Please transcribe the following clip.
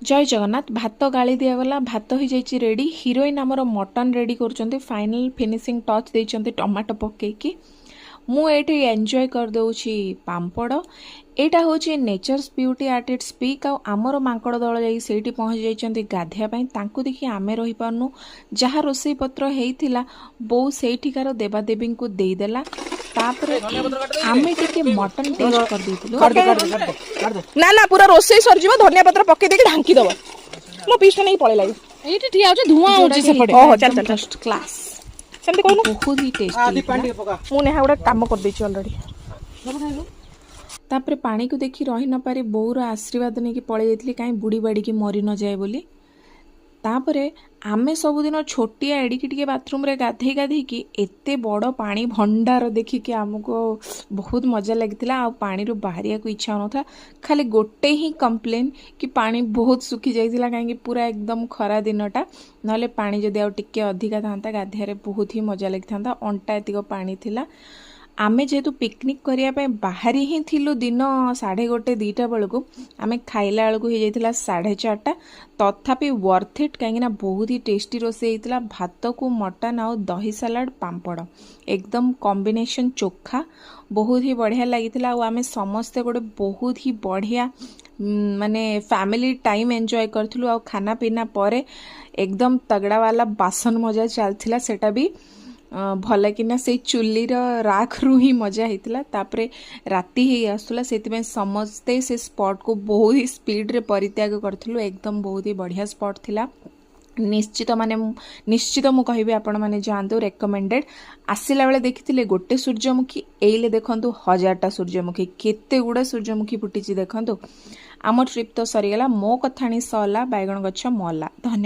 जय जगन्नाथ भात गाड़ी दिगला भात हो जाइए रेडी हिरोइन आमर मटन रेडी कर फाइनल फिनिशिंग टच देते टमाटो पकईकि मुझे एंजॉय करदे पापड़ यहाँ हूँ nature's beauty at its peak आमर मांकड़ दल जा पहुँची जाइए गाधियापाई देखिए आमे रही पार्नु जहाँ रोसई पत्र होता बो सेठिकार देवादेवी को देदेला आमे टिके मटन टेस्ट कर देथिलु ना ना पूरा रोसई सर जीव धनिया पत्र पके देके ढांकी दबो मो पीसटा नहीं पळेला एठी ठिया होचे धुआं होचे सेपटे ओहो चल चल फर्स्ट क्लास सेमती कहू बहुत ही टेस्टी मु नेहा गोटे काम कर देछि ऑलरेडी तापरे पानी को देखी रही न पारे बोर आशीर्वाद नहीं कि पड़े जाइए कहीं बुड़ी बाड़ी की मरी न जाए बोली तापरे आमे सबुदिन छोटिया एडिकी टिके बाथरूम रे गाधे गाधे कि एते बड़ पानी भंडार देखिकी आमको बहुत मजा लगी आ पानी रू बाहरिया को इच्छा होता खाली गोटे ही कंप्लेन कि पानी बहुत सुखी जाइए कहीं पूरा एकदम खरा दिनटा ना पानी जदि आउ टिके अधिका था गाधिया बहुत ही मजा लगी था अंटा एतिक पानी थिला आमे जेहेतु पिकनिक करने बाहरी ही थिलु दिन 1:30 2टा बेलू आमे खाइला बेलू हो जाइए 4:30 तथापि वर्थ इट कहीं बहुत ही टेस्टी रोसे होता भात को मटन आउ दही सलाड पांपड़ एकदम कॉम्बिनेशन चोखा बहुत ही बढ़िया लगी आमे समस्ते गोटे बहुत ही बढ़िया माने फैमिली टाइम एंजॉय करथुलु आ खाना पीना पर एकदम तगड़ा वाला बासन मजा चलथिला सेटा भी भल कि से चुलीर राख रू ही मजा होता तापरे राति ही आसला से समस्ते से स्पॉट को बहुत ही स्पीड रे परित्याग करूँ एकदम बहुत ही बढ़िया स्पॉट थिला निश्चित मु कहि आपण माने जानतु रेकमेंडेड आसिला बेले देखिथिले गोटे सूर्यमुखी एइले देखंतु 1000टा सूर्यमुखी केते गुडा सूर्यमुखी फुटिची देखंतु आम ट्रिप तो सरीगला मो कथाणी सला बैगण गछ मला धन्यवाद।